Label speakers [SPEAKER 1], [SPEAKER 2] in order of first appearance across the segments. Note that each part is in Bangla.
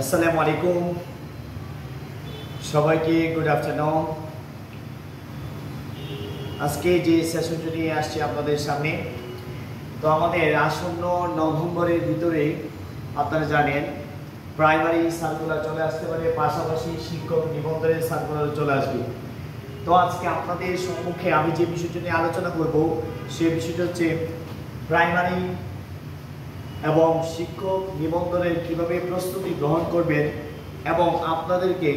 [SPEAKER 1] আসসালামু আলাইকুম সবাইকে গুড আফটারনুন। আজকে যে সেশনটি নিয়ে আসছি আপনাদের সামনে, তো আমাদের আসন্ন নভেম্বরের ভিতরে আপনারা জানেন প্রাইমারি সার্কুলার চলে আসতে পারে, পাশাপাশি শিক্ষক নিবন্ধনের সার্কুলার চলে আসবে। তো আজকে আপনাদের সম্মুখে আমি যে বিষয়টি নিয়ে আলোচনা করব সেই বিষয়টি হচ্ছে প্রাইমারি এবং শিক্ষক নিবন্ধনের কিভাবে প্রস্তুতি গ্রহণ করবেন এবং আপনাদেরকে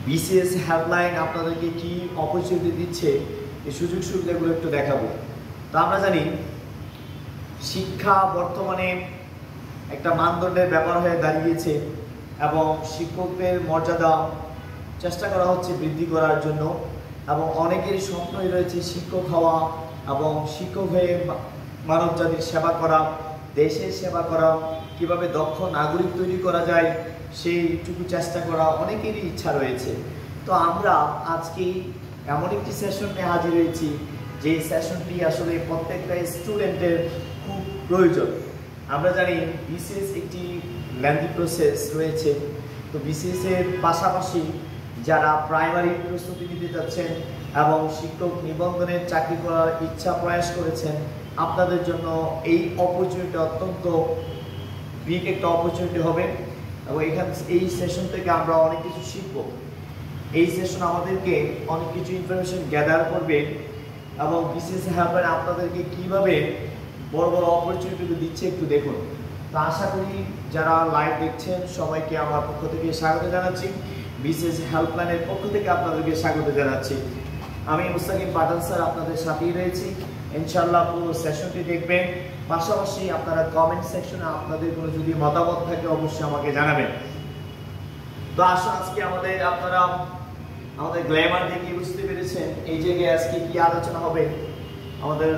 [SPEAKER 1] বিসিএস হেল্পলাইন আপনাদেরকে কি অপরচুনিটি দিচ্ছে, এই সুযোগ সুবিধাগুলো একটু দেখাবো। তো আমরা জানি শিক্ষা বর্তমানে একটা মানদণ্ডের ব্যাপার হয়ে দাঁড়িয়েছে এবং শিক্ষকদের মর্যাদা চেষ্টা করা হচ্ছে বৃদ্ধি করার জন্য, এবং অনেকের স্বপ্নই রয়েছে শিক্ষক হওয়া এবং শিক্ষক হয়ে মানব জাতির সেবা করা, দেশের সেবা করা, কিভাবে দক্ষ নাগরিক তৈরি করা যায় সেইটুকু চেষ্টা করা অনেকেরই ইচ্ছা রয়েছে। তো আমরা আজকে এমন একটি সেশন নিয়ে হাজির হয়েছি যে সেশনটি আসলে প্রত্যেকটা স্টুডেন্টের খুব প্রয়োজন। আমরা জানি বিসিএস একটি লেন্দি প্রসেস রয়েছে, তো বিসিএস এর পাশাপাশি যারা প্রাইমারি প্রস্তুতি নিতে যাচ্ছেন এবং শিক্ষক নিবন্ধনের চাকরি করার ইচ্ছা প্রয়াস করেছেন, আপনাদের জন্য এই অপরচুনিটি অত্যন্ত বিগ একটা অপরচুনিটি হবে এবং এই সেশন থেকে আমরা অনেক কিছু শিখব। এই সেশন আমাদেরকে অনেক কিছু ইনফরমেশন গ্যাদার করবে এবং বিসিএস হেল্পলাইন আপনাদেরকে কিভাবে বড় বড় অপরচুনিটি দিচ্ছে একটু দেখুন। তো আশা করি যারা লাইভ দেখছেন সবাইকে আমার পক্ষ থেকে স্বাগত জানাচ্ছি, বিসিএস হেল্পলাইনের পক্ষ থেকে আপনাদেরকে স্বাগত জানাচ্ছি। আমি মুস্তাকিম পাঠান স্যার আপনাদের সাথেই রয়েছি। ইনশাআল্লাহ পুরো সেশনটি দেখবেন, পাশাপাশি আপনারা কমেন্ট সেকশনে আপনাদের কোনো যদি মতামত থাকে অবশ্যই আমাকে জানাবেন। তো আসুন আজকে আপনারা আমাদের গ্ল্যামার দেখে বুঝতে পেরেছেন এই জায়গায় আজকে কি আলোচনা হবে। আমাদের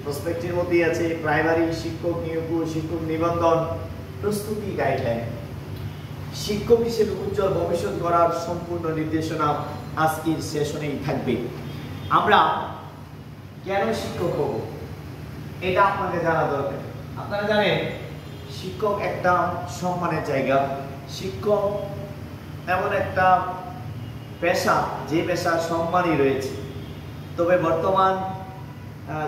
[SPEAKER 1] প্রসপেক্টের মধ্যেই আছে প্রাইমারি শিক্ষক নিয়োগ, শিক্ষক নিবন্ধন প্রস্তুতি গাইডলাইন, শিক্ষক হিসেবে উজ্জ্বল ভবিষ্যৎ গড়ার সম্পূর্ণ নির্দেশনা আজকের সেশনেই থাকবে। আমরা কেন শিক্ষক হব এটা আপনাকে জানা দরকার। আপনারা জানেন শিক্ষক একটা সম্মানের জায়গা, শিক্ষক এমন একটা পেশা যে পেশার সম্মানই রয়েছে। তবে বর্তমান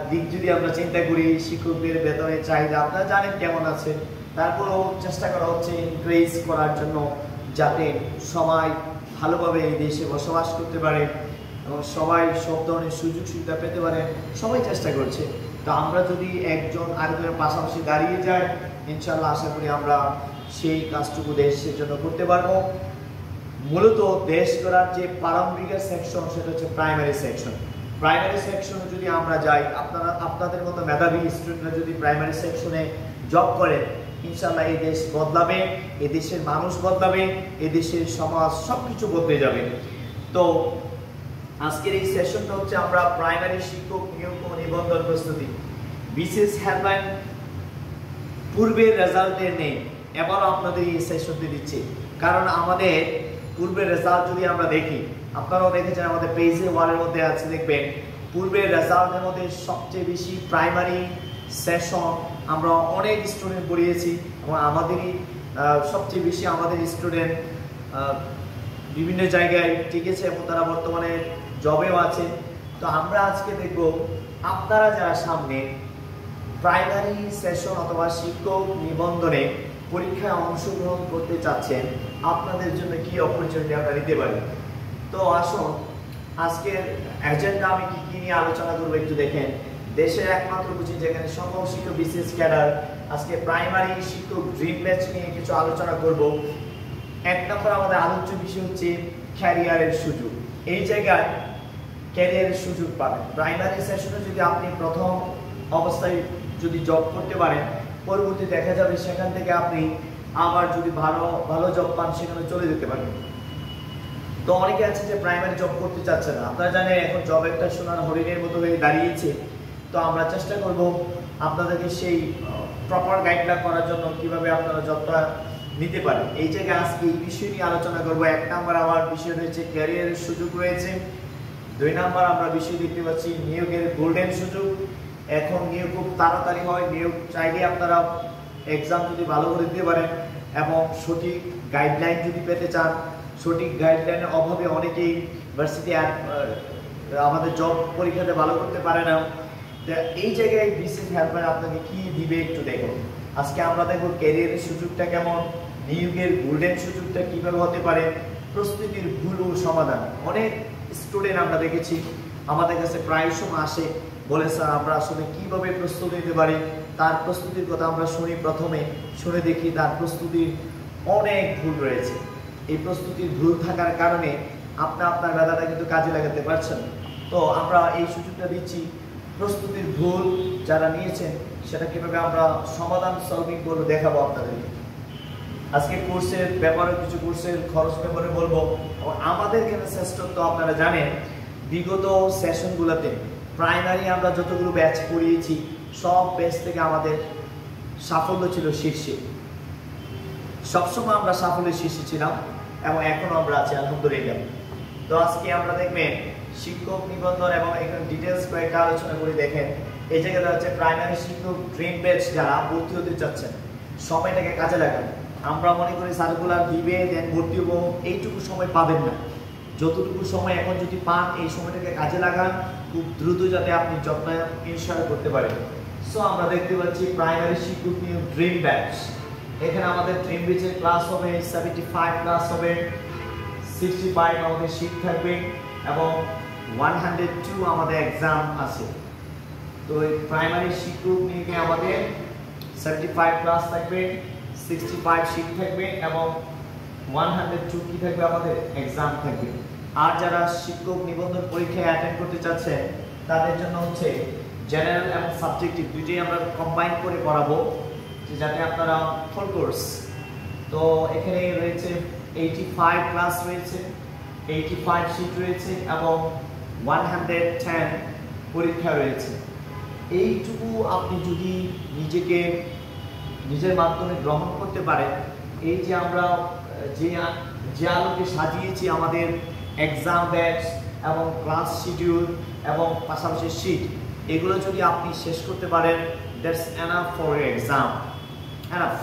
[SPEAKER 1] দিক যদি আমরা চিন্তা করি, শিক্ষকদের বেতনের চাহিদা আপনারা জানেন কেমন আছে, তারপরেও চেষ্টা করা হচ্ছে ইনক্রিজ করার জন্য যাতে সবাই ভালোভাবে এই দেশে বসবাস করতে পারে এবং সবাই সব ধরনের সুযোগ সুবিধা পেতে পারে, সবাই চেষ্টা করছে। তো আমরা যদি একজন আরেকজনের পাশাপাশি দাঁড়িয়ে যাই, ইনশাআল্লাহ আশা করি আমরা সেই কাজটুকু দেশের জন্য করতে পারবো। মূলত দেশ গড়ার যে প্রারম্ভিক সেকশন সেটা হচ্ছে প্রাইমারি সেকশন। প্রাইমারি সেকশনে যদি আমরা যাই, আপনাদের মতো মেধাবী স্টুডেন্টরা যদি প্রাইমারি সেকশনে জব করে, ইনশাআল্লাহ এই দেশ বদলাবে, এই দেশের মানুষ বদলাবে, এই দেশের সমাজ সবকিছু বদলে যাবে। তো আজকের এই সেশনটা হচ্ছে আমরা প্রাইমারি শিক্ষক নিয়োগ ও নিবন্ধন প্রস্তুতি। বিসিএস হেল্পলাইন পূর্বের রেজাল্টের নেই, এবারও আপনাদের এই সেশনটি দিচ্ছি, কারণ আমাদের পূর্বের রেজাল্ট যদি আমরা দেখি, আপনারাও দেখেছেন আমাদের পেজে ওয়ালের মধ্যে আছে, দেখবেন পূর্বের রেজাল্টের মধ্যে সবচেয়ে বেশি প্রাইমারি সেশন আমরা অনেক স্টুডেন্ট পড়িয়েছি এবং আমাদেরই সবচেয়ে বেশি আমাদের স্টুডেন্ট বিভিন্ন জায়গায় টিকেছে এবং তারা বর্তমানে জবেও আছে। তো আমরা আজকে দেখব আপনারা যারা সামনে প্রাইমারি সেশন অথবা শিক্ষক নিবন্ধনে পরীক্ষায় অংশগ্রহণ করতে চাচ্ছেন, আপনাদের জন্য কি অপরচুনিটি আমরা নিতে পারি। তো আসুন আজকের এজেন্ডা আমি কি নিয়ে আলোচনা করবো একটু দেখেন। দেশের একমাত্র বুঝি যেখানে সকল শিক্ষক বিসিএস ক্যাডার, আজকে প্রাইমারি শিক্ষক ড্রিম ব্যাচ নিয়ে কিছু আলোচনা করব। এক নম্বর আমাদের আলোচ্য বিষয় হচ্ছে ক্যারিয়ারের সুযোগ। এই জায়গায় ক্যারিয়ারের সুযোগ পাবেন প্রাইমারি সেশনে যদি আপনি প্রথম অবস্থায় যদি জব করতে পারেন, পরবর্তী দেখা যাবে সেখান থেকে আপনি আবার যদি ভালো জব পান সেখানে চলে যেতে পারেন। তো অনেকে আছে যে প্রাইমারি জব করতে চাচ্ছে না। আপনারা জানেন এখন জব একটা সোনার হরিণের মতো হয়ে দাঁড়িয়েছে। তো আমরা চেষ্টা করব আপনাদেরকে সেই প্রপার গাইডলাইন করার জন্য কিভাবে আপনারা জবটা নিতে পারেন। এই জায়গায় আজকে এই বিষয় নিয়ে আলোচনা করব। এক নাম্বার আমার বিষয় রয়েছে ক্যারিয়ারের সুযোগ রয়েছে, দুই নাম্বার আমরা বিষয় দেখতে পাচ্ছি নিয়োগের গোল্ডেন সুযোগ। এখন নিয়োগ খুব তাড়াতাড়ি হয়, নিয়োগ চাইলে আপনারা এক্সাম যদি ভালো করে দিতে পারেন এবং সঠিক গাইডলাইন যদি পেতে চান, সঠিক গাইডলাইনের অভাবে অনেকেই ভার্সিটি আমাদের জব পরীক্ষাতে ভালো করতে পারে না। এই জায়গায় বিসিএস হেল্পার আপনাকে কি দিবে একটু দেখুন। আজকে আমরা দেখব ক্যারিয়ারের সুযোগটা কেমন, নিয়োগের গোল্ডেন সুযোগটা কিভাবে হতে পারে, প্রস্তুতির ভুল ও সমাধান। অনেক স্টুডেন্ট আমরা দেখেছি আমাদের কাছে প্রায় সময় আসে, বলে স্যার আমরা আসলে কিভাবে প্রস্তুতি নিতে পারি। তার প্রস্তুতির কথা আমরা শুনি, প্রথমে শুনে দেখি তার প্রস্তুতির অনেক ভুল রয়েছে। এই প্রস্তুতির ভুল থাকার কারণে আপনার মেধাটা কিন্তু কাজে লাগাতে পারছেন। তো আমরা এই সুযোগটা দিচ্ছি, প্রস্তুতির ভুল যারা নিয়েছেন সেটা কিভাবে আমরা সমাধান সলভিং করে দেখাবো আপনাদেরকে। আজকে কোর্সের ব্যাপারে কিছু কোর্সের খরচ ব্যাপারে বলবো। আমাদের এখানে শ্রেষ্ঠত্ব আপনারা জানেন, বিগত সেশনগুলোতে প্রাইমারি আমরা যতগুলো ব্যাচ পড়িয়েছি সব ব্যাচ থেকে আমাদের সাফল্য ছিল শীর্ষে। সবসময় আমরা সাফল্যের শীর্ষে ছিলাম এবং এখনো আমরা আছি আলহামদুলিল্লাহ। তো আজকে আমরা দেখবেন শিক্ষক নিবন্ধন এবং এখানে ডিটেলস কয়েকটা আলোচনা করে দেখেন। এই জায়গাটা হচ্ছে প্রাইমারি শিক্ষক ড্রিম ব্যাচ যারা ভর্তি হতে চাচ্ছেন, সময়টাকে কাজে লাগান। আমরা মনে করি সার্কুলার দিবে দেন ভর্তি হবো, এইটুকু সময় পাবেন না। যতটুকু সময় এখন যদি পান এই সময়টাকে কাজে লাগান, খুব দ্রুত যাতে আপনি জবটা ইনশিওর করতে পারেন। সো আমরা দেখতে পাচ্ছি প্রাইমারি শিক্ষক নিয়োগ ড্রিম ব্যাচ। এখানে আমাদের ড্রিম ব্যাচের ক্লাস হবে 75 ক্লাস হবে, 65 আমাদের শীট থাকবে এবং 102 আমাদের এক্সাম আছে। তো এই প্রাইমারি শিক্ষক নিয়োগে আমাদের 75 ক্লাস থাকবে, 65 শীট থাকবে এবং 102 কি থাকবে আমাদের এক্সাম থাকবে। আর যারা শিক্ষক নিবন্ধন পরীক্ষায় অ্যাটেন্ড করতে চাচ্ছে তাদের জন্য হচ্ছে জেনারেল এবং সাবজেক্টিভ দুইটাই আমরা কম্বাইন করে পড়াবো, যাতে আপনারা ফুল কোর্স। তো এখানে রয়েছে 85 ক্লাস রয়েছে, 85 শীট রয়েছে এবং 110 পরীক্ষা রয়েছে। এইটুকু আপনি যদি নিজের মাধ্যমে গ্রহণ করতে পারেন, এই যে আমরা যে আলোকে সাজিয়েছি আমাদের এক্সাম ব্যাচ এবং ক্লাস শিডিউল এবং পাশাপাশি শীট, এগুলো যদি আপনি শেষ করতে পারেন, that's enough for exam, enough.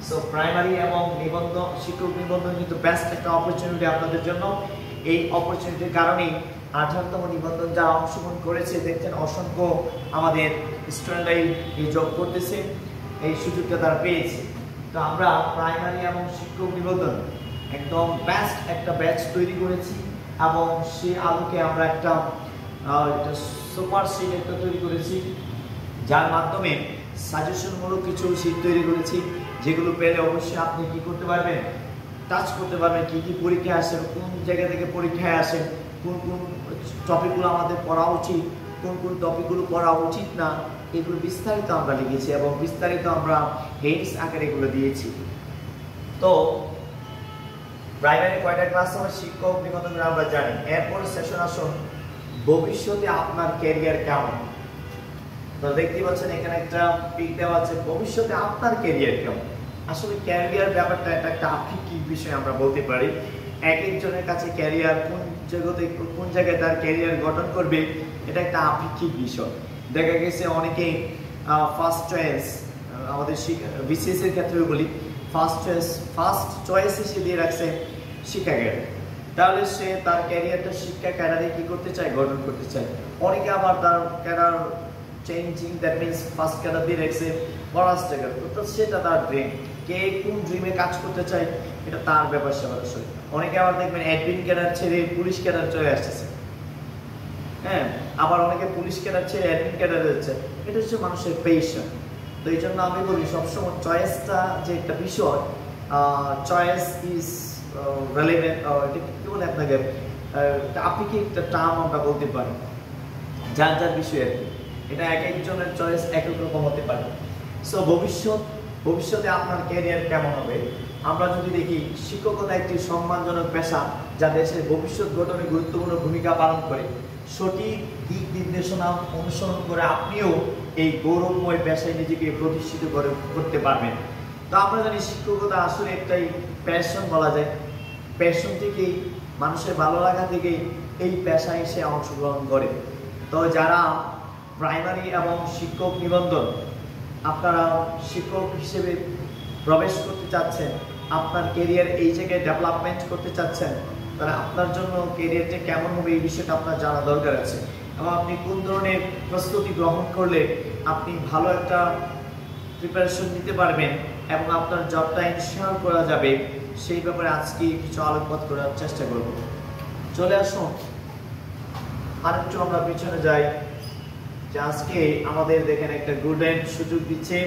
[SPEAKER 1] So primary এবং নিবন্ধন শিক্ষক নিবন্ধন কিন্তু বেস্ট একটা অপরচুনিটি আপনাদের জন্য। এই অপরচুনিটির কারণেই 18তম নিবন্ধন যারা অংশগ্রহণ করেছে দেখছেন অসংখ্য আমাদের স্টুডেন্টরাই এই জব করতেছে, এই সুযোগটা তারা পেয়েছে। তো আমরা প্রাইমারি এবং শিক্ষক নিবন্ধন একদম বেস্ট একটা ব্যাচ তৈরি করেছি এবং সে আলোকে আমরা একটা সুপার শীট একটা তৈরি করেছি, যার মাধ্যমে সাজেশনমূলক কিছু শীট তৈরি করেছি, যেগুলো পেলে অবশ্যই আপনি কি করতে পারবেন, টাচ করতে পারবেন কি কি পরীক্ষা আসে, কোন জায়গা থেকে পরীক্ষায় আসে, কোন কোন টপিকগুলো আমাদের পড়া উচিত, কোন কোন টপিকগুলো পড়া উচিত না, এগুলো বিস্তারিত আমরা লিখেছি এবং বিস্তারিত আমরা হেডস আকারে এগুলো দিয়েছি। তো প্রাইমারি কয়টা ক্লাস হবে শিক্ষক নিবন্ধন আমরা জানি। এরপর সেশন আসুন ভবিষ্যতে আপনার ক্যারিয়ার কেমন। তো দেখতে পাচ্ছেন এখানে একটা পিক দেওয়া আছে, ভবিষ্যতে আপনার ক্যারিয়ার কেমন। আসলে ক্যারিয়ার ব্যাপারটা এটা একটা আপেক্ষিক বিষয় আমরা বলতে পারি। এক একজনের কাছে ক্যারিয়ার কোন জায়গায় তার ক্যারিয়ার গঠন করবে এটা একটা আপেক্ষিক বিষয়। দেখা গেছে অনেকেই ফার্স্ট চয়েস, আমাদের বিসিএস এর ক্ষেত্রে বলি ফার্স্ট চয়েস সে দিয়ে রাখছে শিক্ষা ক্যারিয়ার, তাহলে সে তার ক্যারিয়ারটা শিক্ষা ক্যারিয়ারে কি করতে চায়, গঠন করতে চায়। অনেকে আবার তার career changing, that means first career দিয়ে রাখছে ফরেস্ট ক্যারিয়ার, তো সেটা তার ড্রিম। কে কোন ড্রিমে কাজ করতে চায় এটা তার ব্যাপার স্যাপার। আসলে অনেকে আবার দেখবেন অ্যাডমিন ক্যারিয়ার ছেড়ে পুলিশ ক্যারিয়ার চলে আসতেছে, হ্যাঁ, আবার অনেকে পুলিশ ক্যাডার ছেড়ে অ্যাডমিন ক্যাডারে যাচ্ছে। এটা হচ্ছে মানুষের পেশন। তো এই জন্য আমি বলি সবসময় চয়েসটা যে একটা বিষয়, চয়েস ইজ রেলেভেন্ট, এটা কি বলে আপনাকে, আপনি কি একটা টার্ম আমরা বলতে পারি, যার যার বিষয় আর কি, এটা এক একজনের চয়েস এক এক রকম হতে পারে। সো ভবিষ্যতে আপনার ক্যারিয়ার কেমন হবে। আমরা যদি দেখি শিক্ষকতা একটি সম্মানজনক পেশা যা দেশের ভবিষ্যৎ গঠনে গুরুত্বপূর্ণ ভূমিকা পালন করে। সঠিক দিক নির্দেশনা অনুসরণ করে আপনিও এই গৌরবময় পেশায় নিজেকে প্রতিষ্ঠিত করতে পারবেন। তো আমরা জানি শিক্ষকতা আসলে একটাই প্যাশন বলা যায়। প্যাশন থেকেই, মানুষের ভালো লাগা থেকেই এই পেশায় এসে অংশগ্রহণ করে। তো যারা প্রাইমারি এবং শিক্ষক নিবন্ধন আপনারা শিক্ষক হিসেবে প্রবেশ করতে চাচ্ছেন, আপনার কেরিয়ার এই জায়গায় ডেভেলপমেন্ট করতে চাচ্ছেন, তাহলে আপনার জন্য কেরিয়ারটা কেমন হবে এই বিষয়টা আপনার জানা দরকার আছে, এবং আপনি কোন ধরনের প্রস্তুতি গ্রহণ করলে আপনি ভালো একটা প্রিপারেশন নিতে পারবেন এবং আপনার জবটা ইনশিওর করা যাবে, সেই ব্যাপারে আজকে কিছু আলোকপাত করার চেষ্টা করব। চলে আসুন আরেকটু আমরা পিছনে যাই, যে আজকে আমাদের দেখেন একটা গোল্ডেন সুযোগ দিচ্ছে।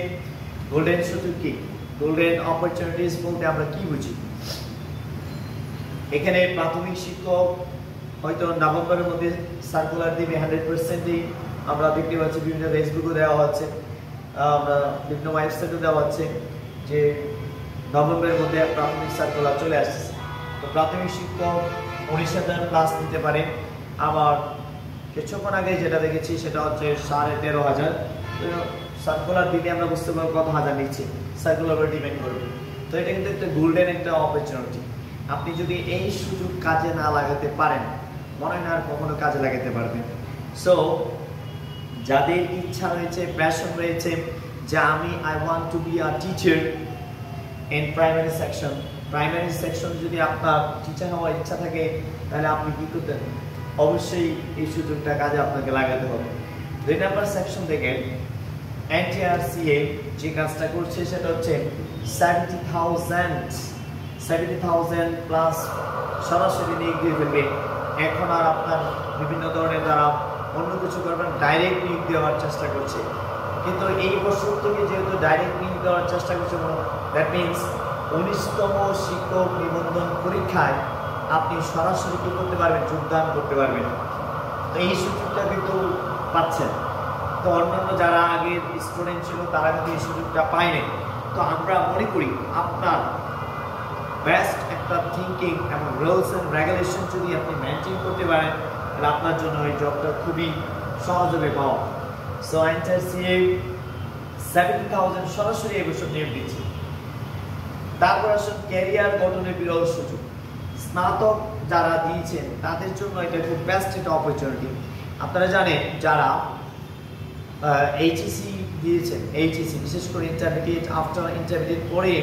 [SPEAKER 1] গোল্ডেন সুযোগ কি, গোল্ডেন অপরচুনিটিস বলতে আমরা কি বুঝি? এখানে প্রাথমিক শিক্ষক হয়তো নভেম্বরের মধ্যে সার্কুলার দিবে 100%ই আমরা দেখতে পাচ্ছি, বিভিন্ন ফেসবুকে দেওয়া হচ্ছে, আমরা বিভিন্ন ওয়েবসাইটে দেওয়া হচ্ছে যে নভেম্বরের মধ্যে প্রাথমিক সার্কুলার চলে আসছে। তো প্রাথমিক শিক্ষক 19,000 ক্লাস নিতে পারে। আবার কিছুক্ষণ আগে যেটা দেখেছি সেটা হচ্ছে 13,500। তো সার্কুলার দিলে আমরা বুঝতে পারবো কত হাজার নিচ্ছে, সার্কুলার উপর ডিপেন্ড করবে। তো এটা কিন্তু একটা গোল্ডেন একটা অপরচুনিটি। আপনি যদি এই সুযোগ কাজে না লাগাতে পারেন, মনে হয় না আর কখনো কাজে লাগাতে পারবেন। সো যাদের ইচ্ছা রয়েছে, প্যাশন রয়েছে যে আমি I want to be a teacher in primary section, primary section যদি আপনার টিচার হওয়ার ইচ্ছা থাকে, তাহলে আপনি কি করতেন? অবশ্যই এই সুযোগটা কাজে আপনাকে লাগাতে হবে। 2 নম্বর সেকশন থেকে NTRCA যে কাজটা করছে সেটা হচ্ছে 70,000 প্লাস সরাসরি নিয়োগ দিয়ে ফেলবে। এখন আর আপনার বিভিন্ন ধরনের দ্বারা অন্য কিছু করবেন, ডাইরেক্ট নিয়োগ দেওয়ার চেষ্টা করছে। কিন্তু এই বছর থেকে যেহেতু ডাইরেক্ট নিয়োগ দেওয়ার চেষ্টা করছে, দ্যাট মিনস 19তম শিক্ষক নিবন্ধন পরীক্ষায় আপনি সরাসরি কি করতে পারবেন? যোগদান করতে পারবেন। তো এই সুযোগটা কিন্তু পাচ্ছেন। তো অন্যান্য যারা আগের স্টুডেন্ট ছিল তারা কিন্তু এই সুযোগটা পায়নি। তো আমরা মনে করি আপনার বেস্ট একটা থিঙ্কিং এবং রুলস অ্যান্ড রেগুলেশন যদি আপনি মেনটেন করতে পারেন, তাহলে আপনার জন্য এই জবটা খুবই সহজ হবে পাওয়া। সো NTRCA 70,000 সরাসরি এবছর নিয়োগ দিচ্ছে। তারপর আসুন ক্যারিয়ার গঠনের বিরল সুযোগ। স্নাতক যারা দিয়েছেন তাদের জন্য এটা খুব বেস্ট একটা অপরচুনিটি। আপনারা জানেন যারা HEC দিয়েছেন, HEC বিশেষ করে ইন্টারমিডিয়েট, আফটার ইন্টারমিডিয়েট পরে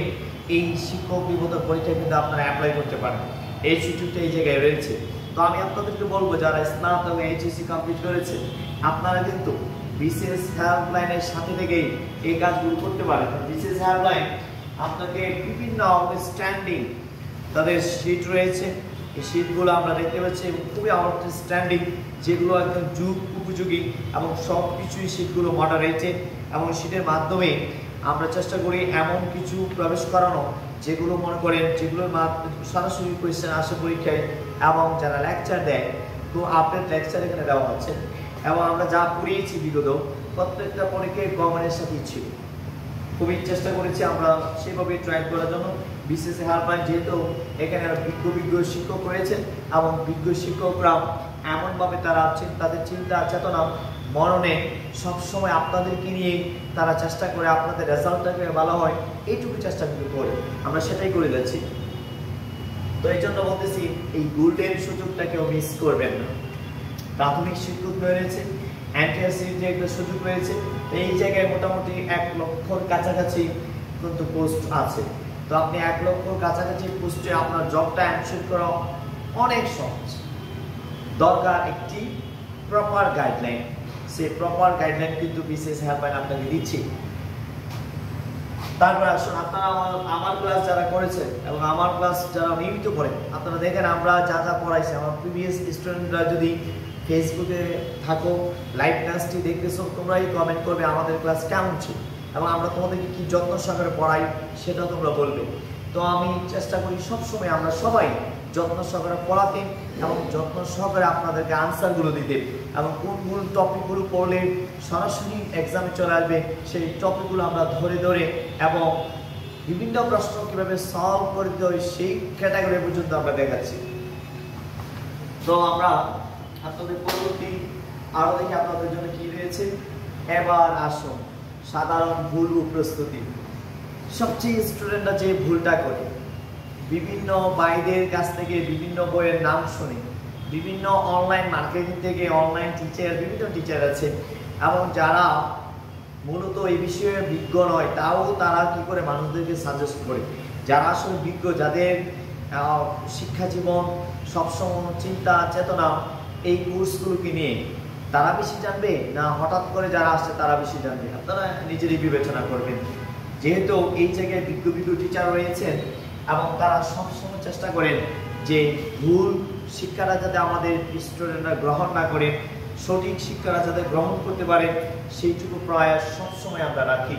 [SPEAKER 1] এই শিক্ষক নিবন্ধন পরীক্ষা কিন্তু আপনারা অ্যাপ্লাই করতে পারেন। এই সুযোগটা এই জায়গায় রয়েছে। তো আমি আপনাদেরকে বলবো যারা স্নাতক HEC কমপ্লিট করেছে, আপনারা কিন্তু বিশেষ হেল্পলাইনের সাথে থেকেই এই কাজগুলো করতে পারেন। বিশেষ হেল্পলাইন আপনাকে বিভিন্ন আউটস্ট্যান্ডিং তাদের শীট রয়েছে, এই শীটগুলো আমরা দেখতে পাচ্ছি এবং খুবই আউটস্ট্যান্ডিং, যেগুলো একদম যুগ উপযোগী এবং সব কিছুই শীটগুলো মডারেটেড, এবং শীটের মাধ্যমে আমরা চেষ্টা করি এমন কিছু প্রবেশ করানো যেগুলো মনে করেন যেগুলোর সরাসরি কোয়েশ্চেন আসে পরীক্ষায়, এবং যারা লেকচার দেয় তো আপডেট লেকচার এখানে দেওয়া হচ্ছে, এবং আমরা যা পড়িয়েছি বিগত প্রত্যেকটা পরীক্ষায় গভর্নমেন্টের সাথে ছিল। খুবই চেষ্টা করেছি আমরা সেভাবে ট্রাই করার জন্য। বিশেষ হেল্পলাইন যেহেতু এখানে বিজ্ঞ শিক্ষক রয়েছেন, এবং বিজ্ঞ শিক্ষকরা এমনভাবে তারা আছেন, তাদের চিন্তা চেতনা মননে সবসময় আপনাদেরকে নিয়ে তারা চেষ্টা করে আপনাদের রেজাল্টটাকে ভালো হয়, এইটুকু চেষ্টা কিন্তু করে আমরা সেটাই করে যাচ্ছি। তো এই জন্য বলতেছি এই গোল্ডেন সুযোগটা কেউ মিস করবেন না। প্রাথমিক শিক্ষক রয়েছে, NTRCA যে একটা সুযোগ রয়েছে, এই জায়গায় মোটামুটি 1 লক্ষর কাছাকাছি কিন্তু পোস্ট আছে। তো আপনি 1 লক্ষর কাছাকাছি পোস্টে আপনার জবটা এনশিওর করা অনেক সহজ। দরকার একটি প্রপার গাইডলাইন। সেই প্রপার গাইডলাইন কিন্তু বিশেষ হেল্পলাইন আপনাকে দিচ্ছি। তারপর আসুন আপনারা আমার ক্লাস যারা করেছেন এবং আমার ক্লাস যারা নিয়মিত করেন, আপনারা দেখেন আমরা যা যা পড়াইছি, আমার প্রিভিয়াস স্টুডেন্টরা যদি ফেসবুকে থাকো, লাইভ ক্লাসটি দেখতেছো, তোমরাই কমেন্ট করবে আমাদের ক্লাস কেমন ছিল এবং আমরা তোমাদেরকে কি যত্ন সহকারে পড়াই সেটা তোমরা বলবে। তো আমি চেষ্টা করি সবসময় আমরা সবাই যত্ন সহকারে পড়াতে এবং যত্ন সহকারে আপনাদেরকে আনসারগুলো দিতে, এবং কোন টপিকগুলো পড়লে সরাসরি এক্সামে চলে আসবে সেই টপিকগুলো আমরা ধরে ধরে এবং বিভিন্ন প্রশ্ন কীভাবে সলভ করে দিতে হয় সেই ক্যাটাগরি পর্যন্ত আমরা দেখাচ্ছি। তো আমরা আপনাদের পরবর্তী আরও দেখি আপনাদের জন্য কী রয়েছে। এবার আসুন সাধারণ ভুল ও প্রস্তুতি। সবচেয়ে স্টুডেন্টরা যে ভুলটা করে, বিভিন্ন ভাইদের কাছ থেকে বিভিন্ন বইয়ের নাম শুনি, বিভিন্ন অনলাইন মার্কেটিং থেকে অনলাইন টিচার, বিভিন্ন টিচার আছে এবং যারা মূলত এই বিষয়ে বিজ্ঞ নয়, তাও তারা কি করে মানুষদেরকে সাজেস্ট করে। যারা আসলে বিজ্ঞ, যাদের শিক্ষা জীবন সবসময় চিন্তা চেতনা এই কোর্সগুলোকে নিয়ে, তারা বেশি জানবে না হঠাৎ করে যারা আসছে তারা বেশি জানবে? আপনারা নিজেরই বিবেচনা করবেন। যেহেতু এই জায়গায় বিজ্ঞ বিজ্ঞ টিচার রয়েছেন এবং তারা সবসময় চেষ্টা করেন যে ভুল শিক্ষাটা যাতে আমাদের স্টুডেন্টরা গ্রহণ না করে, সঠিক শিক্ষাটা যাতে গ্রহণ করতে পারে, সেইটুকু প্রয়াস সবসময় আমরা রাখি।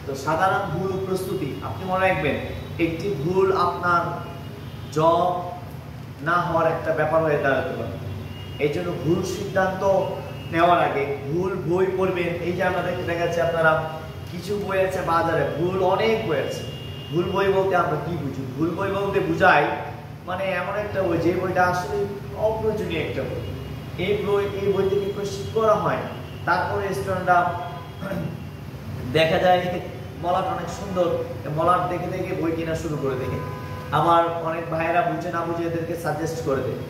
[SPEAKER 1] তো সাধারণ ভুল প্রস্তুতি, আপনি মনে রাখবেন একটি ভুল আপনার জব না হওয়ার একটা ব্যাপার হয়ে দাঁড়াতে পারে। এই জন্য ভুল সিদ্ধান্ত নেওয়ার আগে ভুল বই পড়বেন। এই যে আমাদের দেখা যাচ্ছে আপনারা কিছু বই আছে বাজারে, ভুল অনেক বই আছে। ভুল বই বলতে আমরা কি বুঝি? ভুল বই বলতে বুঝাই মানে এমন একটা বই যে বইটা আসলে অপ্রয়োজনীয় একটা বই। এই বই থেকে কোশ্চেন করা হয়, তারপরে স্টুডেন্টরা দেখা যায় মলাট অনেক সুন্দর, মলাট দেখে দেখে বই কেনা শুরু করে দেখে। আমার অনেক ভাইয়েরা বুঝে না বুঝে এদেরকে সাজেস্ট করে দেয়।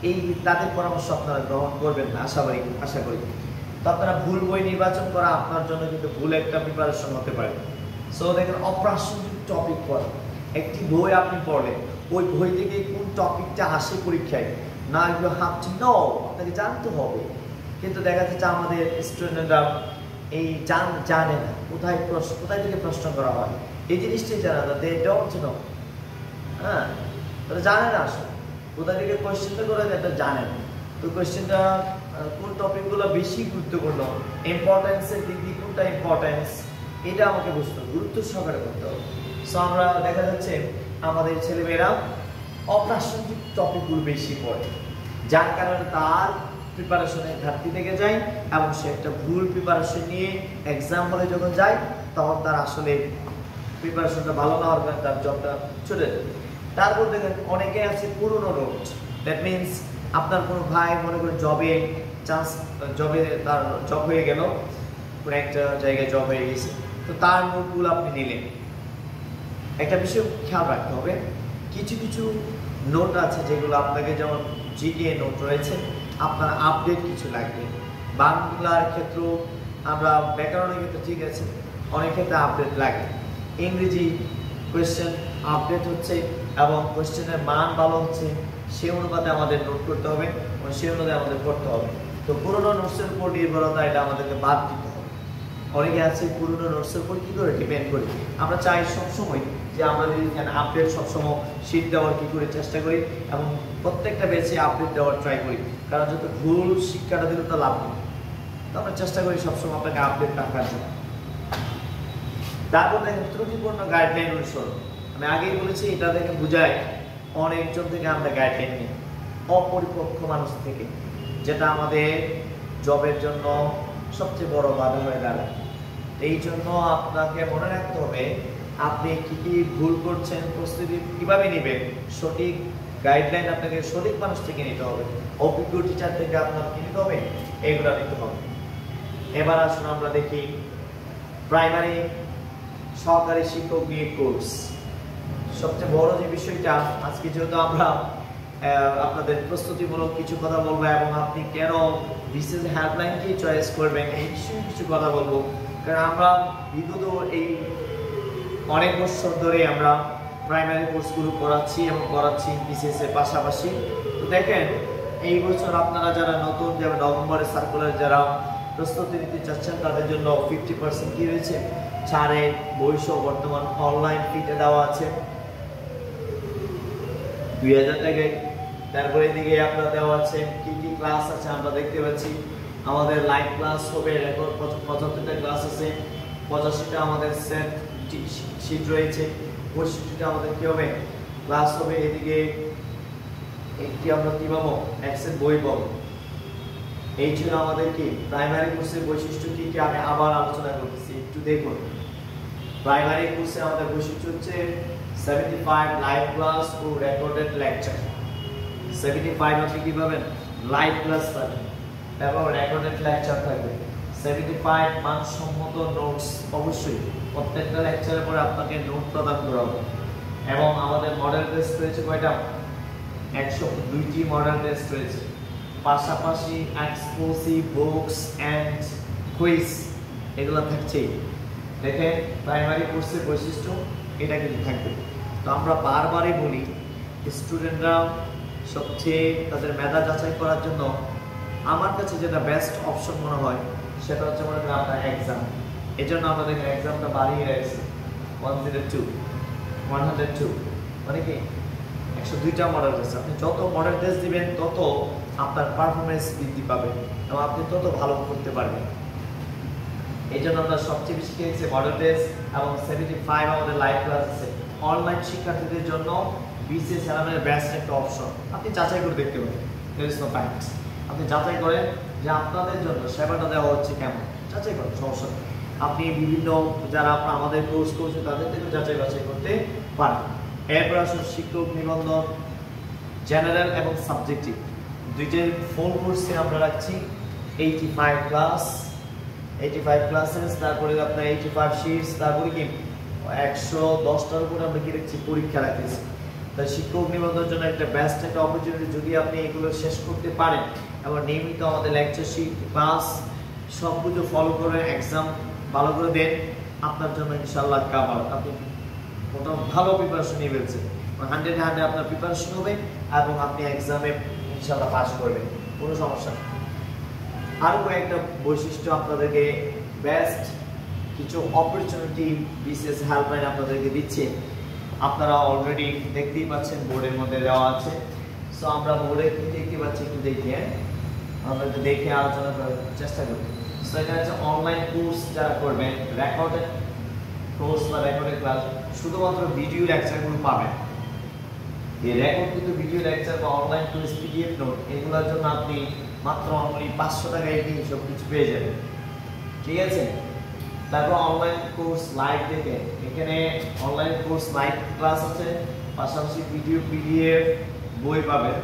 [SPEAKER 1] এই তাদের পরামর্শ আপনারা গ্রহণ করবেন না আশা করি। তো আপনারা ভুল বই নির্বাচন করা আপনার জন্য কিন্তু ভুল একটা প্রিপারেশন হতে পারে। সো দেখেন, অপ্রাসঙ্গিক টপিক পড়া। একটি বই আপনি পড়লেন, ওই বই থেকে কোন টপিকটা আসে পরীক্ষায় না, ইউ হ্যাভ টু নো, আপনাকে জানতে হবে। কিন্তু দেখা যাচ্ছে আমাদের স্টুডেন্টরা এই জানে না কোথায় থেকে প্রশ্ন করা হয়, এই জিনিসটাই জানে না। দে ডোন্ট নো, হ্যাঁ, তারা জানে না আসলে কোথা থেকে কোয়েশ্চেনটা করে এটা জানে না। তো কোয়েশ্চেনটা কোন টপিকগুলো বেশি গুরুত্বপূর্ণ, ইম্পর্টেন্সের দিক দিয়ে কোনটা ইম্পর্টেন্স, এটা আমাকে বুঝতে হবে, গুরুত্ব সহকারে করতে হবে। সো আমরা দেখা যাচ্ছে আমাদের ছেলেমেয়েরা অপ্রাসঙ্গিক টপিকগুলো বেশি পড়ে, যার কারণে তার প্রিপারেশনের ঘাটতি থেকে যায় এবং সে একটা ভুল প্রিপারেশন নিয়ে এক্সাম হলে যখন যায় তখন তার আসলে প্রিপারেশনটা ভালো না হওয়ার কারণে তার জবটা ছুটে যায়। তারপর দেখেন অনেকে আছে পুরনো নোট, দ্যাট মিনস আপনার কোনো ভাই মনে করেন তার জব হয়ে গেল, কোনো একটা জায়গায় জব হয়ে গেছে, তো তার নোটগুলো আপনি নিলেন। একটা বিষয় খেয়াল রাখতে হবে, কিছু নোট আছে যেগুলো আপনাকে, যেমন জিকে নোট রয়েছে, আপনার আপডেট কিছু লাগবে। বাংলার ক্ষেত্রেও আমরা ব্যাকরণের ক্ষেত্রে ঠিক আছে, অনেক ক্ষেত্রে আপডেট লাগে। ইংরেজি কোয়েশ্চেন আপডেট হচ্ছে এবং কোয়েশ্চেনের মান ভালো হচ্ছে, সে অনুপাতে আমাদের নোট করতে হবে এবং সে অনুযায়ী আমাদের পড়তে হবে। তো পুরোনো নোটসের উপর নির্ভরতা এটা আমাদেরকে বাদ দিতে হবে। অনেকে আছে পুরোনো নোটসের উপর কী করে ডিপেন্ড করি, আমরা চাই সবসময় যে আমরা যদি আপডেট সবসময় শীট দেওয়ার কী করে চেষ্টা করি এবং প্রত্যেকটা বেচে আপডেট দেওয়ার ট্রাই করি, কারণ যত ভুল শিক্ষাটা দিলে তো লাভ নেই। তো আমরা চেষ্টা করি সবসময় আপনাকে আপডেট রাখার জন্য। তারপর দেখেন ত্রুটিপূর্ণ গাইডলাইন অনুসরণ। আমি আগেই বলেছি এটা থেকে বোঝায় অনেকজন থেকে আমরা গাইডলাইন নিই, অপরিপক্ক মানুষ থেকে, যেটা আমাদের জবের জন্য সবচেয়ে বড় বাধা হয়ে দাঁড়ায়। এই জন্য আপনাকে মনে রাখতে হবে আপনি কি ভুল করছেন, প্রস্তুতি কিভাবে নেবেন, সঠিক গাইডলাইন আপনাকে সঠিক মানুষ থেকে নিতে হবে, অভিজ্ঞ টিচার থেকে আপনাকে নিতে হবে, এগুলো নিতে হবে। এবার আসুন আমরা দেখি প্রাইমারি সহকারী শিক্ষক নিয়ে কোর্স। সবচেয়ে বড় যে বিষয়টা আজকে, যেহেতু আমরা আপনাদের প্রস্তুতিমূলক কিছু কথা বলবো এবং আপনি কেন বিশেষ হেল্পলাইনকে চয়েস করবেন এই বিষয়ে কিছু কথা বলবো, কারণ আমরা বিগত এই অনেক বছর ধরে আমরা প্রাইমারি কোর্সগুলো করাচ্ছি বিশেষ এর পাশাপাশি। তো দেখেন এই বছর আপনারা যারা নতুন, যেমন নভেম্বরের সার্কুলার যারা প্রস্তুতি নিতে চাচ্ছেন তাদের জন্য 50% কি রয়েছে ছাড়ে, বইসহ বর্তমান অনলাইন ফিতে দেওয়া আছে 2000 টাকায়। তারপরে এদিকে আপনার দেওয়া আছে কি ক্লাস আছে আমরা দেখতে পাচ্ছি। আমাদের লাইভ ক্লাস হবে, রেকর্ড 75টা ক্লাস আছে, 85টা আমাদের সেট শীট রয়েছে, 65টা আমাদের কি হবে ক্লাস হবে। এদিকে একটি আমরা কি পাবো, এক্সেল বই পাবো। এই ছিল আমাদের কি প্রাইমারি কোর্সের বৈশিষ্ট্য কি আমি আবার আলোচনা করতেছি, একটু দেখুন। প্রাইমারি কোর্সে আমাদের বৈশিষ্ট্য হচ্ছে 75 লাইভ ক্লাস ও রেকর্ডেড লেকচার। 75 আপনি কি পাবেন, লাইভ ক্লাস পাবেন এবং রেকর্ডেড লেকচার থাকবে। 75 মানসম্মত নোটস, অবশ্যই প্রত্যেকটা লেকচারের পরে আপনাকে নোট প্রদান করা হবে। এবং আমাদের মডেল টেস্ট রয়েছে কয়টা, 102টি মডেল টেস্ট রয়েছে, পাশাপাশি এক্সক্লুসিভ বুকস এন্ড কুইজ এগুলো থাকছেই। দেখেন প্রাইমারি কোর্সের বৈশিষ্ট্য এটা কিন্তু থাকবে। তো আমরা বারবারই বলি স্টুডেন্টরা সবচেয়ে তাদের মেধা যাচাই করার জন্য আমার কাছে যেটা বেস্ট অপশন মনে হয় সেটা হচ্ছে মনে করেন আপনার এক্সাম। এই জন্য আমরা দেখেন এক্সামটা বাড়িয়ে রাখছি 102 মানে কি 102টা মডেল টেস্ট। আপনি যত মডেল টেস্ট দিবেন তত আপনার পারফরমেন্স বৃদ্ধি পাবে এবং আপনি তত ভালো করতে পারবেন। এই জন্য আমরা সবচেয়ে বেশি খেয়েছি মডেল টেস্ট এবং 75 আমাদের লাইভ ক্লাস আছে। অনলাইন শিক্ষার্থীদের জন্য বিসিএস এর বেস্ট একটা অপশন। আপনি যাচাই করে দেখতে পারেন, দেয়ার ইজ নো ফাইট। আপনি যাচাই করেন যে আপনাদের জন্য সেবাটা দেওয়া হচ্ছে কেমন, যাচাই করেন, সমস্যা নেই। আপনি বিভিন্ন যারা আমাদের কোর্স করছে তাদের থেকে যাচাই বাছাই করতে পারেন। এরপর আসুন শিক্ষক নিবন্ধন জেনারেল এবং সাবজেক্টিভ দুইটার ফুল কোর্সে আমরা রাখছি 85 ক্লাস, 85 ক্লাসেস, তারপরে আপনার 85 শিটস, তারপরে কি 110টার উপরে আমরা কি রাখছি পরীক্ষা রাখতেছি। তাই শিক্ষক নিবন্ধনের জন্য একটা বেস্ট একটা অপরচুনিটি। যদি আপনি এগুলো শেষ করতে পারেন এবং নিয়মিত আমাদের লেকচার শিট ক্লাস সবগুলো ফলো করে এক্সাম ভালো করে দেন, আপনার জন্য ইনশাআল্লাহ কাভার। আপনি মোটামুটি ভালো প্রিপারেশন নিয়ে ফেলছেন, 100 আপনার প্রিপারেশন হবে এবং আপনি এক্সামে ইনশাআল্লাহ পাস করবেন, কোনো সমস্যা নেই। আরও কয়েকটা বৈশিষ্ট্য আপনাদেরকে বেস্ট কিছু অপরচুনিটি বিসিএস হেল্পলাইন আপনাদেরকে দিচ্ছে। আপনারা অলরেডি দেখতেই পাচ্ছেন বোর্ডের মধ্যে দেওয়া আছে। সো আমরা বোর্ডে কি দেখতে পাচ্ছি একটু দেখি, আমরা একটু দেখে আলোচনা করার চেষ্টা করি। সো এটা হচ্ছে অনলাইন কোর্স যারা করবেন, রেকর্ডেড কোর্স বা রেকর্ডেড ক্লাস, শুধুমাত্র ভিডিও লেকচারগুলো পাবেন। এই রেকর্ড কিন্তু ভিডিও লেকচার বা অনলাইন কোর্স পিডিএফ নোট এগুলোর জন্য আপনি মাত্র অনলি 500 টাকায় কি সব কিছু পেয়ে যাবেন, ঠিক আছে। তারপর অনলাইন কোর্স লাইভ দেখে, এখানে অনলাইন কোর্স লাইভ ক্লাস আছে, পাশাপাশি ভিডিও পিডিএফ বই পাবেন,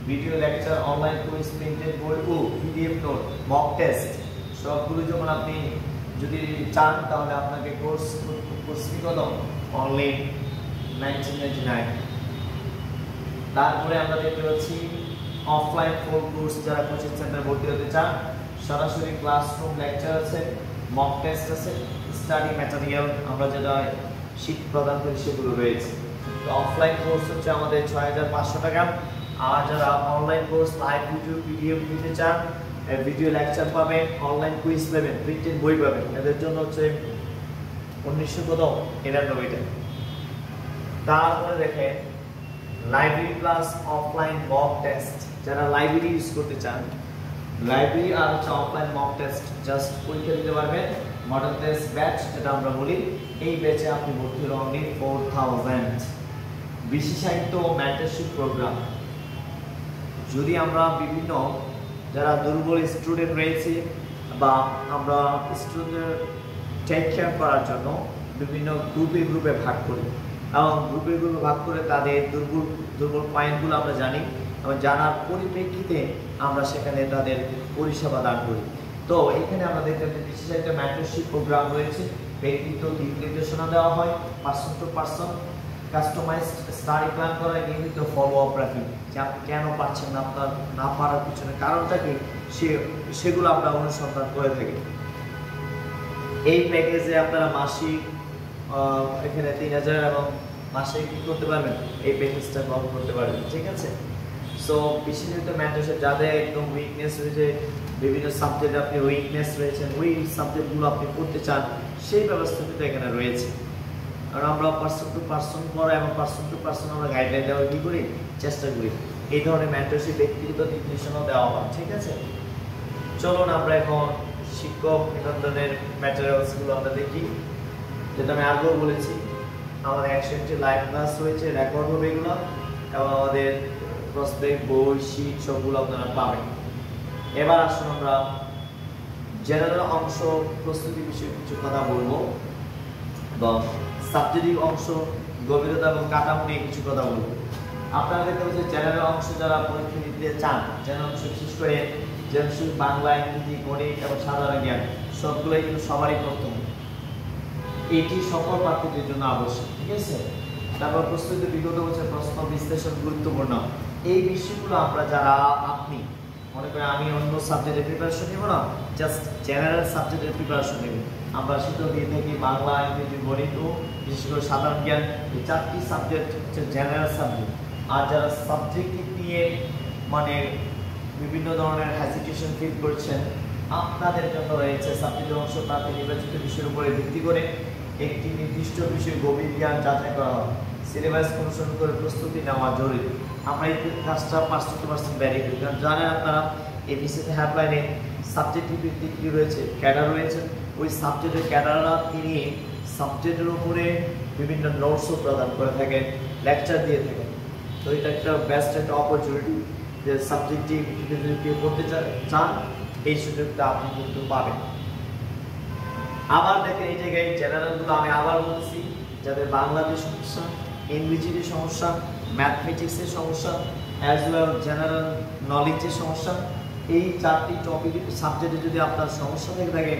[SPEAKER 1] video lecture, online course printed বই ও পিডিএফ নোট, মক টেস্ট সবগুলো যখন আপনি যদি চান তাহলে আপনাকে কোর্স ফি কত, অনলি 1999। তারপরে আমরা দেখতে পাচ্ছি অফলাইন ফুল কোর্স যারা কোচিং সেন্টারে ভর্তি হতে চান, সরাসরি ক্লাসরুম লেকচার আছে, মক টেস্ট আছে, স্টাডি ম্যাটেরিয়াল আমরা যেটা শীট প্রদান করি সেগুলো রয়েছে। তো অফলাইন কোর্স হচ্ছে আমাদের 6500 টাকা। আর যারা online course live video PDF নিতে চান, ভিডিও লেকচার পাবেন, অনলাইন কুইজ পাবেন, প্রিন্টেড বই পাবেন, এদের জন্য হচ্ছে 1999 টাকা। তারপরে দেখেন library plus offline mock test, যারা লাইব্রেরি ইউজ করতে চান, লাইব্রেরি আর হচ্ছে অফলাইন মক টেস্ট জাস্ট পরীক্ষা দিতে পারবেন। মডেল টেস্ট ব্যাচ যেটা আমরা বলি, এই ব্যাচে আপনি ভর্তি হন অনলি 4000। বিশেষায়িত মেন্টরশিপ প্রোগ্রাম, যদি আমরা বিভিন্ন যারা দুর্বল স্টুডেন্ট রয়েছে বা আমরা স্টুডেন্টদের টেক কেয়ার করার জন্য বিভিন্ন গ্রুপে ভাগ করি এবং গ্রুপে ভাগ করে তাদের দুর্বল পয়েন্টগুলো আমরা জানি এবং জানার পরিপ্রেক্ষিতে আমরা সেখানে তাদের পরিষেবা দান করি। তো এখানে আমরা দেখতে পাচ্ছি বিশেষ একটা মেন্টরশিপ প্রোগ্রাম রয়েছে, ব্যক্তিগত দিক নির্দেশনা দেওয়া হয়, person to person customized study plan করা, নিয়মিত ফলো আপ রাখি যে আপনি কেন পারছেন না, আপনার না পারার পিছনে কারণটা কি সেগুলো আমরা অনুসন্ধান করে থাকি। এই প্যাকেজে আপনারা মাসিক এখানে 3000 এবং মাসে কি করতে পারবেন, এই প্যাকেজটা গ্রহণ করতে পারবেন, ঠিক আছে। সো বিশেষত মেন্টরশিপ যাদের একদম উইকনেস রয়েছে, বিভিন্ন সাবজেক্টে আপনি উইকনেস রয়েছেন, ওই সাবজেক্টগুলো আপনি করতে চান, সেই ব্যবস্থা কিন্তু এখানে রয়েছে। আর আমরা পার্সন টু পার্সন করা এবং পার্সন টু পার্সন আমরা গাইডলাইন দেওয়ার কি করি, চেষ্টা করি। এই ধরনের মেন্টরশিপ ব্যক্তিগত নির্দেশনাও দেওয়া হয়, ঠিক আছে। চলুন আমরা এখন শিক্ষক নিবন্ধনের ম্যাটেরিয়ালসগুলো আমরা দেখি। যেটা আমি আগেও বলেছি, আমাদের 101টি লাইভ ক্লাস রয়েছে, রেকর্ড হবে এগুলো, এবং আমাদের প্রসপেক্ট বই শীট সবগুলো আপনারা পাবেন। এবার আসুন আমরা জেনারেল অংশ প্রস্তুতি বিষয়ে কিছু কথা বলবো এবং সাবজেক্টিভ অংশ গভীরতা এবং কাঠামো নিয়ে কিছু কথা বলবো। আপনারা দেখতে পাচ্ছেন জেনারেল অংশ যারা পরীক্ষা দিতে চান, জেনারেল অংশ বিশেষ করে বাংলা, ইংরেজি, গণিত এবং সাধারণ জ্ঞান সবগুলোই কিন্তু সবারই প্রথম, এটি সকল প্রার্থীদের জন্য আবশ্যক, ঠিক আছে। তারপর প্রস্তুতি বিগত বছর প্রশ্ন বিশ্লেষণ গুরুত্বপূর্ণ, এই বিষয়গুলো আমরা যারা আপনি মনে করেন আমি অন্য সাবজেক্টের প্রিপারেশন নিব না, জাস্ট জেনারেল সাবজেক্টের প্রিপারেশন নেব। আমরা সেটাও দিয়ে থাকি বাংলা, ইংরেজি, গণিত ও বিশেষ করে সাধারণ জ্ঞান, এই 4টি সাবজেক্ট হচ্ছে জেনারেল সাবজেক্ট। আর যারা সাবজেক্টিভ নিয়ে মানে বিভিন্ন ধরনের হেজিটেশন ফিল করছেন, আপনাদের জন্য রয়েছে সাবজেক্টের অংশ তাতে নির্বাচিত বিষয়ের উপরে ভিত্তি করে একটি নির্দিষ্ট বিষয়ে গভীর জ্ঞান যাচাই করা হয়। সিলেবাস অনুসরণ করে প্রস্তুতি নেওয়া জরুরি। আমরা এই কাজটা পার্সেন্ট ভ্যারি করি, কারণ জানেন আপনারা এবিসিতে হেল্পলাইনে সাবজেক্টিভ ভিত্তিক কী রয়েছে, ক্যাডার রয়েছে। ওই সাবজেক্টের ক্যাডাররা তিনি সাবজেক্টের উপরে বিভিন্ন নোটসও প্রদান করে থাকেন, লেকচার দিয়ে থাকেন। তো এটা একটা বেস্ট একটা অপরচুনিটি যে সাবজেক্টিভ যদি কেউ করতে চান এই সুযোগটা আপনি কিন্তু পাবেন। আবার দেখেন এই জায়গায় জেনারেলগুলো আমি আবার বলছি, যাদের বাংলাতে সমস্যা, ইংরেজিতে সমস্যা, ম্যাথমেটিক্সের সমস্যা, অ্যাজ ওয়েল জেনারেল নলেজের সমস্যা, এই 4টি টপিক সাবজেক্টে যদি আপনার সমস্যা থেকে থাকে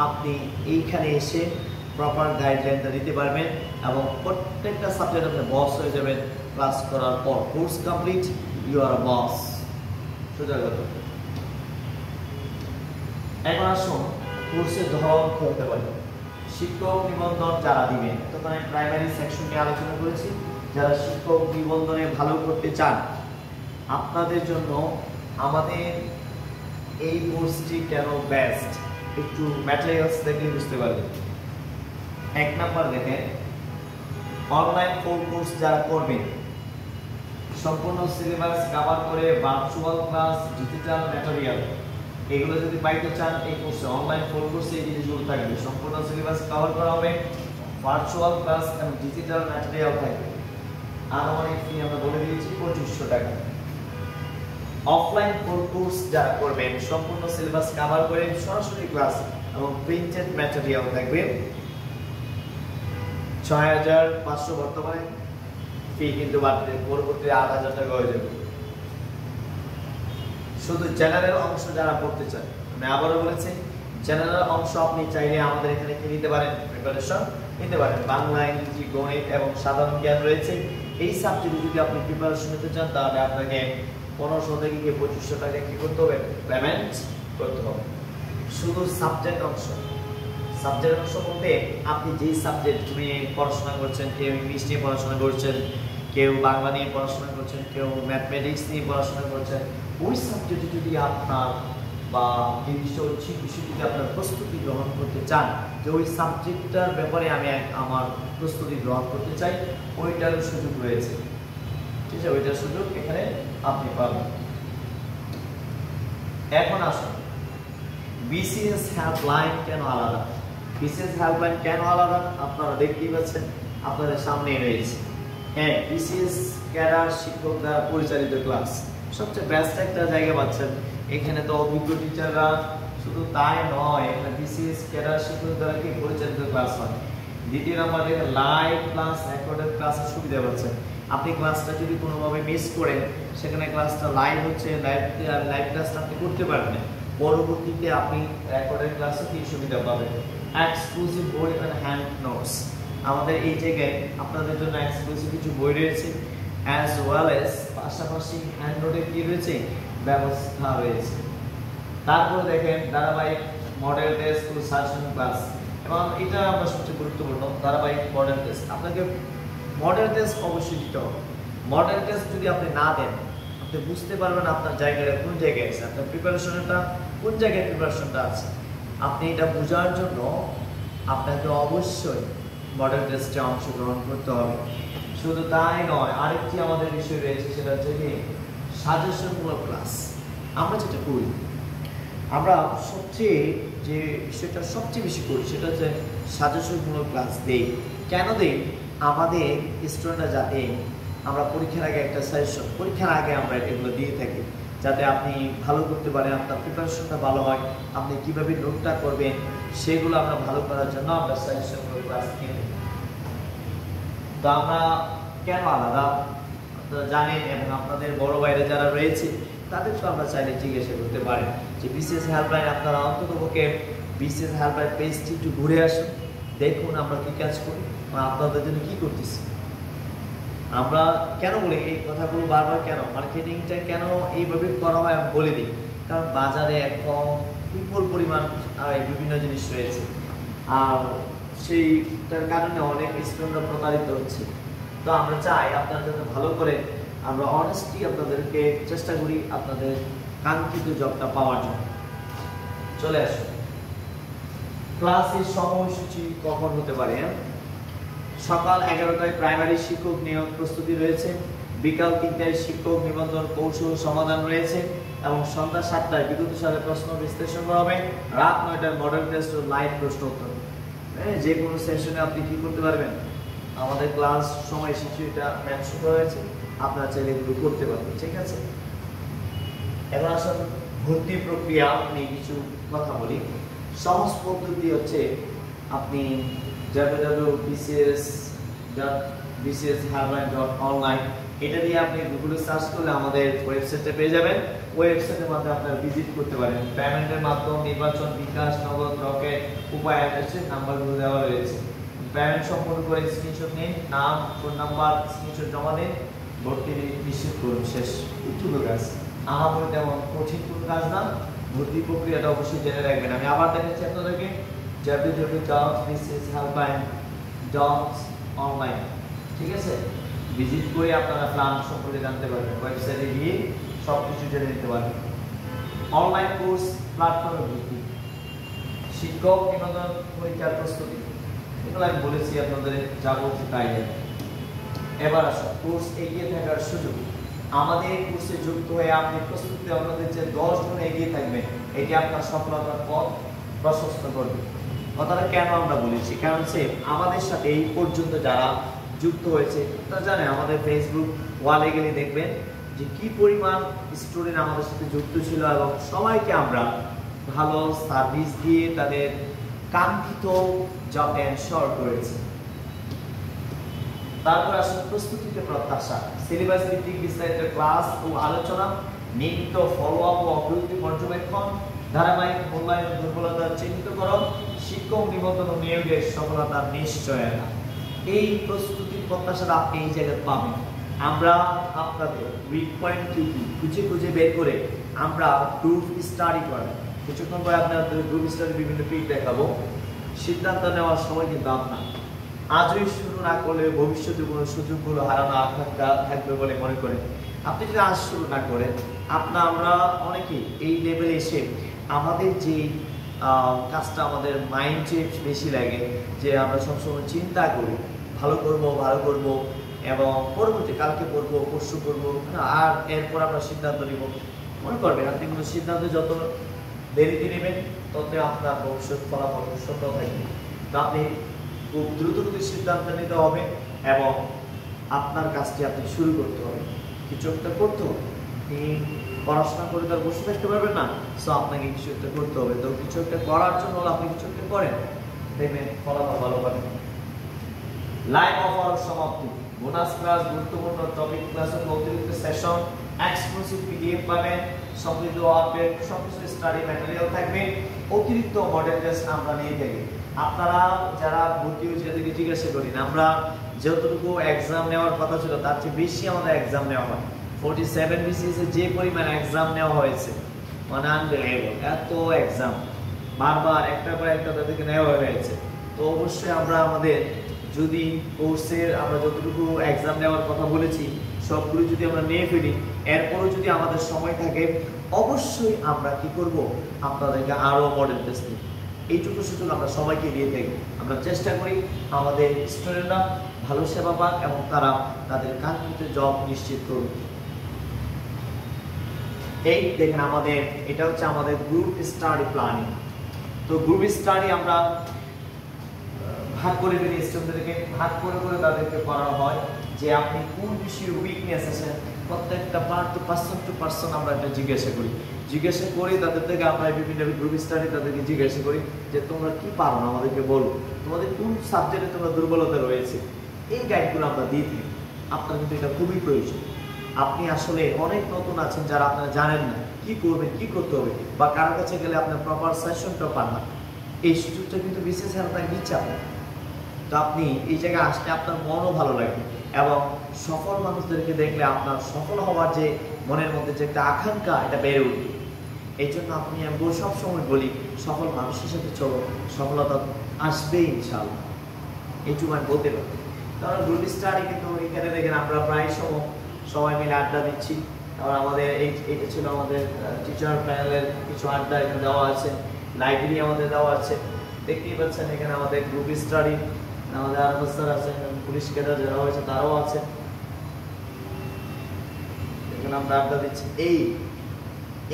[SPEAKER 1] আপনি এইখানে এসে প্রপার গাইডলাইনটা দিতে পারবেন এবং প্রত্যেকটা সাবজেক্ট আপনি বস হয়ে যাবেন ক্লাস করার পর। কোর্স কমপ্লিট, ইউ আর আ বস। সোজা কথা। এখন আসুন কোর্সের ধরন কি হতে পারে। শিক্ষক নিবন্ধন যারা দিবেন, তখন আমি প্রাইমারি সেকশন নিয়ে আলোচনা করেছি। যারা শিক্ষক নিবন্ধনে ভালো করতে চান আপনাদের জন্য আমাদের এই কোর্সটি কেন বেস্ট, একটু ম্যাটেরিয়ালস দেখলে বুঝতে পারবেন। 1 নাম্বার দেখেন, অনলাইন কোর্স যারা করবেন সম্পূর্ণ সিলেবাস কভার করে ভার্চুয়াল ক্লাস, ডিজিটাল ম্যাটেরিয়াল এগুলো যদি পাইতে চান এই কোর্সে, অনলাইন কোর্সে এই জিনিসগুলো থাকবে। সম্পূর্ণ সিলেবাস কভার করা হবে, ভার্চুয়াল ক্লাস এবং ডিজিটাল ম্যাটেরিয়াল থাকবে। আনুমানিক ফি আমরা বলে দিয়েছি 2500 টাকা। অফলাইন কোর্স যারা করবেন সম্পূর্ণ সিলেবাস কভার করে সরাসরি ক্লাস এবং প্রিন্টেড ম্যাটেরিয়াল থাকবে 6500 বর্তমানে, ফি কিন্তু বাড়বে, পরবর্তী 8000 টাকা হয়ে যাবে। শুধু জেনারেল অংশ যারা পড়তে চান, আমি আবারও বলেছি জেনারেল অংশ আপনি চাইলে আমাদের এখানে কি নিতে পারেন, প্রিপারেশন নিতে পারেন। বাংলা, ইংরেজি, গণিত এবং সাধারণ জ্ঞান রয়েছে। এই সাবজেক্টে যদি আপনি প্রিপারেশন নিতে চান তাহলে আপনাকে 1500 থেকে 2500 টাকা কি করতে হবে, পেমেন্ট করতে হবে। শুধু সাবজেক্ট অংশ, সাবজেক্ট অংশ বলতে আপনি যেই সাবজেক্ট নিয়ে পড়াশোনা করছেন, কেউ ইংলিশ নিয়ে পড়াশোনা করছেন, কেউ বাংলা নিয়ে পড়াশোনা করছেন, কেউ ম্যাথমেটিক্স নিয়ে পড়াশোনা করছেন, ওই সাবজেক্টে যদি আপনার বা নির্দিষ্ট ঐচ্ছিক বিষয় যদি আপনার প্রস্তুতি গ্রহণ করতে চান, যে ওই সাবজেক্টটার ব্যাপারে আমি আমার প্রস্তুতি গ্রহণ করতে চাই, ওইটার সুযোগ রয়েছে। ঠিক আছে, ওইটার সুযোগ এখানে আপনি পাবেন। এখন আসুন বিসিএস হেল্পলাইন কেন আলাদা। বিসিএস হেল্পলাইন কেন আলাদা আপনারা দেখতেই পাচ্ছেন, আপনাদের সামনেই রয়েছে। হ্যাঁ, বিসিএস ক্যাডার শিক্ষক দ্বারা পরিচালিত ক্লাস সবচেয়ে বেস্ট একটা জায়গা পাচ্ছেন। এখানে তো অভিজ্ঞ টিচাররা, শুধু তাই নয়, এখানে বিসিএস ক্যাডার শিক্ষক দ্বারা কি পরিচালিত ক্লাস হয়। দ্বিতীয় নাম্বার দেখেন লাইভ ক্লাস, রেকর্ডেড ক্লাসের সুবিধা পাচ্ছেন। আপনি ক্লাসটা যদি কোনোভাবে মিস করেন, সেখানে ক্লাসটা লাইভ হচ্ছে, লাইভ ক্লাসটা আপনি করতে পারবেন, পরবর্তীতে আপনি রেকর্ডেড ক্লাসে কি সুবিধা পাবেন। এক্সক্লুসিভ বই এবং হ্যান্ড নোটস, আমাদের এই জায়গায় আপনাদের জন্য এক্সক্লুসিভ কিছু বই রয়েছে, অ্যাজ ওয়েল এজ পাশাপাশি হ্যান্ড নোটের কি রয়েছে, ব্যবস্থা রয়েছে। তারপরে দেখেন ধারাবাহিক মডেল টেস্ট ও সাজেশন ক্লাস, এবং এটা আমরা সবচেয়ে গুরুত্বপূর্ণ, ধারাবাহিক মডেল টেস্ট। আপনাকে মডেল টেস্ট অবশ্যই দিতে হবে। মডেল টেস্ট যদি আপনি না দেন, আপনি বুঝতে পারবেন আপনার জায়গাটা কোন জায়গায় আছে, আপনার প্রিপারেশনটা কোন জায়গায় প্রিপারেশনটা আছে। আপনি এটা বোঝার জন্য আপনাকে অবশ্যই মডেল টেস্টে অংশগ্রহণ করতে হবে। শুধু তাই নয়, আরেকটি আমাদের বিষয় রয়েছে, সেটা হচ্ছে কি সাজেশনমূলক ক্লাস। আমরা যেটা করি, আমরা সবচেয়ে যে বিষয়টা সবচেয়ে বেশি করি সেটা হচ্ছে সাজেশনমূলক ক্লাস দেই। কেন দেই? আমাদের স্টুডেন্টরা যাতে, আমরা পরীক্ষার আগে একটা সাজেশন, পরীক্ষার আগে আমরা এগুলো দিয়ে থাকি যাতে আপনি ভালো করতে পারেন, আপনার প্রিপারেশনটা ভালো হয়, আপনি কীভাবে নোটটা করবেন সেগুলো আমরা ভালো করার জন্য আমরা সাজেশনমূলক ক্লাস নিয়ে থাকি। তো আমরা কেন আলাদা আপনারা জানেন, এবং আপনাদের বড় ভাইরা যারা রয়েছে তাদের তো আমরা চাইলে জিজ্ঞাসা করতে পারি যে বিসিএস হেল্পলাইন, আপনারা অন্ততপক্ষে বিসিএস হেল্পলাইন পেজটি একটু ঘুরে আসুন, দেখুন আমরা কী কাজ করি, আপনাদের জন্য কী করতেছি। আমরা কেন বলি এই কথাগুলো বারবার, কেন মার্কেটিংটা কেন এইভাবে করা হয় আমি বলে দিই। কারণ বাজারে এখন বিপুল পরিমাণ বিভিন্ন জিনিস রয়েছে, আর সেইটার কারণে অনেক স্টুডেন্টরা প্রতারিত হচ্ছে। তো আমরা চাই আপনারা যাতে ভালো করে আমরা অনেস্টলি আপনাদেরকে চেষ্টা করি আপনাদের কাঙ্ক্ষিত জবটা পাওয়ার জন্য। চলে আসুন, ক্লাসের সময়সূচি কখন হতে পারে? সকাল 11টায় প্রাইমারি শিক্ষক নিয়োগ প্রস্তুতি রয়েছে, বিকাল 3টায় শিক্ষক নিবন্ধন কৌশল সমাধান রয়েছে এবং সন্ধ্যা 7টায় বিগত সালের প্রশ্ন বিশ্লেষণ করা হবে, রাত 9টায় মডেল টেস্ট ও লাইভ প্রশ্ন উত্তর। যে কোনো সেশনে আপনি কি করতে পারবেন, আমাদের ক্লাস সময়সূচিটা মেনশন করা হয়েছে, আপনারা চাইলে এগুলো করতে পারবেন। ঠিক আছে, এবার আসুন ভর্তি প্রক্রিয়া নিয়ে কিছু কথা বলি। সহজ পদ্ধতি হচ্ছে আপনি www.bcs.bcs-hardline.online এটা দিয়ে আপনি গুগলে সার্চ করলে আমাদের ওয়েবসাইটে পেয়ে যাবেন। ওয়েবসাইটের মাধ্যমে আপনারা ভিজিট করতে পারেন। পেমেন্টের মাধ্যম নির্বাচন, বিকাশ, নগদ, রকেট উপায় আছে, নাম্বারগুলো দেওয়া রয়েছে। পেমেন্ট সম্পূর্ণ করে স্ক্রিনশট নিন, নাম, ফোন নাম্বার স্ক্রিনশট জমা দিন, ভর্তি নিশ্চিত করুন। শেষ, উঠুলো কাজ, আমার তেমন কঠিন কোনো কাজ না। ভর্তি প্রক্রিয়াটা অবশ্যই জেনে রাখবেন। আমি আবার দেখাচ্ছি আপনাদেরকে www.bcs-hardline.online, ঠিক আছে, ভিজিট করে আপনারা প্ল্যান সম্পর্কে জানতে পারবেন, ওয়েবসাইটে গিয়ে সবকিছু জেনে নিতে পারবেন। অনলাইন কোর্স প্ল্যাটফর্মে ভর্তি, শিক্ষক নিবন্ধন পরীক্ষার প্রস্তুতি, এগুলো আমি বলেছি আপনাদের, যা বলছি তাই। এবার আসুন কোর্স এগিয়ে থাকার সুযোগ। আমাদের কোর্সে যুক্ত হয়ে আপনি প্রস্তুতিতে আপনাদের যে 10 গুণ এগিয়ে থাকবেন, এটি আপনার সফলতার পথ প্রশস্ত করবে। কথাটা কেন আমরা বলেছি, কারণ সে আমাদের সাথে এই পর্যন্ত যারা যুক্ত হয়েছে তারা জানে, আমাদের ফেসবুক ওয়ালে গেলে দেখবেন যে কি পরিমাণ স্টুডেন্ট আমাদের সাথে যুক্ত ছিল এবং সবাইকে আমরা ভালো সার্ভিস দিয়ে তাদের কাঙ্ক্ষিত জব এনশিওর করেছি। তারপর আসলে প্রস্তুতিতে প্রত্যাশা, সিলেবাস ভিত্তিক বিস্তারিত ক্লাস ও আলোচনা, নিয়মিত ফলো আপ ও অগ্রগতি পর্যবেক্ষণ, ধারাবাহিক মূল্যায়ন দুর্বলতা চিহ্নিতকরণ, শিক্ষক নিবন্ধন ও নিয়োগের সফলতার নিশ্চয়তা। এই প্রস্তুতির প্রত্যাশাটা আপনি এই জায়গায় পাবেন। আমরা আপনাদের উইক পয়েন্ট কি খুঁজে খুঁজে বের করে আমরা গ্রুপ স্টাডি করাই। কিছুক্ষণ পরে আপনাদের গ্রুপ স্টাডি বিভিন্ন পিক দেখাবো। সিদ্ধান্ত নেওয়ার সময় কিন্তু আপনার, আজই শুরু না করলে ভবিষ্যতে কোনো সুযোগগুলো হারানো আকাঙ্ক্ষা থাকবে বলে মনে করেন। আপনি যদি আজ শুরু না করেন, আমরা অনেকেই এই লেভেলে এসে আমাদের যে কাজটা আমাদের মাইন্ডে বেশি লাগে, যে আমরা সবসময় চিন্তা করি ভালো করব এবং পরবর্তী কালকে করবো, পরশু করবো, আর এরপর আমরা সিদ্ধান্ত নিব। মনে করবেন আপনি কোনো সিদ্ধান্ত যত দেরিতে নেবেন তত আপনার ভবিষ্যৎ ফলাফল সুন্দর থাকবে। তো আপনি খুব দ্রুত সিদ্ধান্ত নিতে হবে এবং আপনার কাজটি আপনি শুরু করতে হবে, কিছু একটা করতে হবে। পড়াশোনা করে তার বসে থাকতে পারবেন না, সো আপনাকে কিছু একটা করতে হবে। তো কিছু একটা করার জন্য আপনি কিছু একটা করেন, দেখবেন ফলাফল ভালো পাবেন। লাইভ অফার সমাপ্তি, বোনাস ক্লাস, গুরুত্বপূর্ণ টপিক ক্লাস, অতিরিক্ত সেশন, এক্সক্লুসিভ পিডিএফ পাবেন, সমৃদ্ধ আপডেট, সবকিছু স্টাডি ম্যাটেরিয়াল থাকবে, অতিরিক্ত মডেল টেস্ট আমরা নিয়ে থাকি। আপনারা যারা ভর্তি হয়েছে তাদেরকে জিজ্ঞাসা করি, আমরা যতটুকু এক্সাম নেওয়ার কথা ছিল তার চেয়ে বেশি আমাদের এক্সাম নেওয়া হয়। 47 BCS এর যে পরিমাণ এক্সাম নেওয়া হয়েছে, মানে আনবিলিভেবল, এত এক্সাম বারবার একটা পর একটা তাদেরকে নেওয়া হয়েছে। তো অবশ্যই আমরা আমাদের যদি কোর্সের আমরা যতটুকু এক্সাম নেওয়ার কথা বলেছি সবগুলো যদি আমরা নিয়ে ফেলি, এরপরও যদি আমাদের সময় থাকে, অবশ্যই আমরা কি করব, আপনাদেরকে আরো মডেল টেস্ট দিই। এইটুকু সুযোগ আমরা সবাইকে দিয়ে থাকি। আমরা চেষ্টা করি আমাদের স্টুডেন্টরা ভালো সেবা পাক এবং তারা তাদের কাঙ্ক্ষিত জব নিশ্চিত করুক। এই দেখেন আমাদের এটা হচ্ছে আমাদের গ্রুপ স্টাডি প্ল্যানিং। তো গ্রুপ স্টাডি আমরা ভাগ করে ফেলি, স্টুডেন্টদেরকে ভাগ করে করে তাদেরকে করা হয় যে আপনি কোন বিষয়ে উইকনেস আছেন, প্রত্যেকটা পার্সন টু পার্সন আমরা এটা জিজ্ঞাসা করি তাদের থেকে। আমরা বিভিন্ন গ্রুপ স্টাডি তাদেরকে জিজ্ঞাসা করি যে তোমরা কি পারো না আমাদেরকে বলো, তোমাদের কোন সাবজেক্টে তোমরা দুর্বলতা রয়েছে, এই গাইডগুলো আমরা দিয়ে দিই। আপনার কিন্তু এটা খুবই প্রয়োজন। আপনি আসলে অনেক নতুন আছেন যারা আপনারা জানেন না কি করবেন, কি করতে হবে, বা কারোর কাছে গেলে আপনার প্রপার সেশনটা পান না, এই সুযোগটা কিন্তু বিশেষ হেল্পলাইন দিচ্ছে আপনার। তো আপনি এই জায়গায় আসলে আপনার মনও ভালো লাগবে এবং সফল মানুষদেরকে দেখলে আপনার সফল হওয়ার যে মনের মধ্যে যে একটা আকাঙ্ক্ষা, এটা বেড়ে উঠবে। এই জন্য আমি সবসময় বলি সফল মানুষের সাথে চলো, সফলতা আসবেই ইনশাআল্লাহ। এইটুকু আমি বলতে পারি। কারণ গ্রুপ স্টাডি কিন্তু এখানে দেখেন আমরা প্রায় সবাই মিলে আড্ডা দিচ্ছি। আর আমাদের এইটা ছিল আমাদের টিচার প্যানেলের কিছু আড্ডা এখানে দেওয়া আছে, লাইব্রেরি আমাদের দেওয়া আছে, দেখতেই পাচ্ছেন এখানে আমাদের গ্রুপ স্টাডি, আমাদের আরো স্যার আছে, পুলিশ ক্যাডার যারা হয়েছে তারাও আছে, এখানে আমরা আড্ডা দিচ্ছি।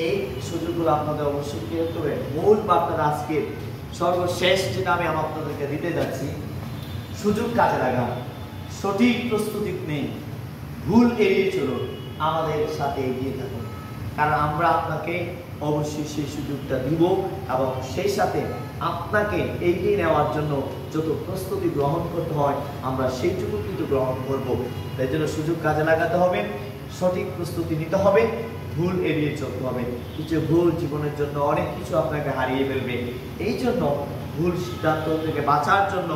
[SPEAKER 1] এই সুযোগগুলো আপনাদের অবশ্যই কি করতে হবে। মূল বার্তার আজকে সর্বশেষ যেটা আমি আপনাদেরকে দিতে যাচ্ছি, সুযোগ কাজে লাগান, সঠিক প্রস্তুতি নেই, ভুল এড়িয়ে চলুন, আমাদের সাথে এগিয়ে থাকুন। কারণ আমরা আপনাকে অবশ্যই সেই সুযোগটা দিব এবং সেই সাথে আপনাকে এগিয়ে নেওয়ার জন্য যত প্রস্তুতি গ্রহণ করতে হয় আমরা সেইটুকু কিন্তু গ্রহণ করব। তাই জন্য সুযোগ কাজে লাগাতে হবে, সঠিক প্রস্তুতি নিতে হবে, ভুল এড়িয়ে চলতে হবে। কিছু ভুল জীবনের জন্য অনেক কিছু আপনাকে হারিয়ে ফেলবে। এই জন্য ভুল সিদ্ধান্ত থেকে বাঁচার জন্য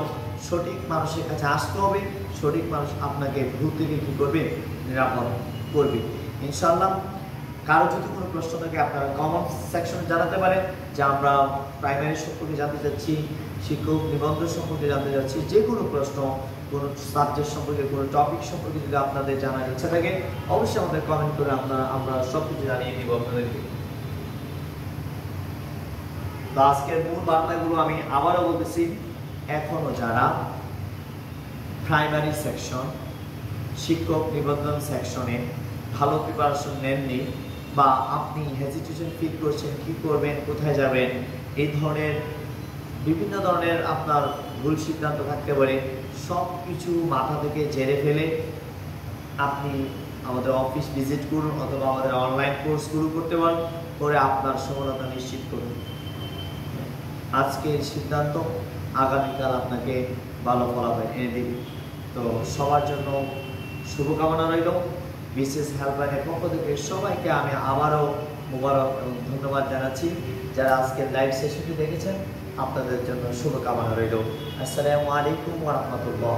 [SPEAKER 1] সঠিক মানুষের কাছে আসতে হবে। সঠিক মানুষ আপনাকে ভুল থেকে কী করবে, নিরাপদ করবে ইনশাআল্লাহ। কারো যদি কোনো প্রশ্ন থাকে আপনারা কমেন্ট সেকশনে জানাতে পারেন যে আমরা প্রাইমারি সম্পর্কে জানতে চাচ্ছি, শিক্ষক নিবন্ধন সম্পর্কে জানতে চাচ্ছি, যে কোনো প্রশ্ন, কোনো সাবজেক্ট সম্পর্কে, কোনো টপিক সম্পর্কে যদি আপনাদের জানার ইচ্ছা থাকে অবশ্যই আমাদের কমেন্ট করে আমরা সব কিছু জানিয়ে দিব আপনাদেরকে। তো আজকের মূল বার্তাগুলো আমি আবারও বলতেছি, এখনো যারা প্রাইমারি সেকশন, শিক্ষক নিবন্ধন সেকশনে ভালো প্রিপারেশন নেননি বা আপনি হেজিটেশন ফিল করছেন কি করবেন, কোথায় যাবেন, এই ধরনের বিভিন্ন ধরনের আপনার ভুল সিদ্ধান্ত থাকতে পারে, সব কিছু মাথা থেকে ঝেড়ে ফেলে আপনি আমাদের অফিস ভিজিট করুন অথবা আমাদের অনলাইন কোর্স শুরু করতে পারেন, করে আপনার সফলতা নিশ্চিত করুন। আজকের সিদ্ধান্ত আগামীকাল আপনাকে ভালো ফলাফল এনে দেবে। তো সবার জন্য শুভকামনা রইল। বিশেষ হেল্পলাইনের পক্ষ থেকে সবাইকে আমি আবারও মোবারক এবং ধন্যবাদ জানাচ্ছি। যারা আজকের লাইভ সেশনটি দেখেছেন আপনাদের জন্য শুভকামনা রইল। আসসালামু আলাইকুম ওয়া রাহমাতুল্লাহ।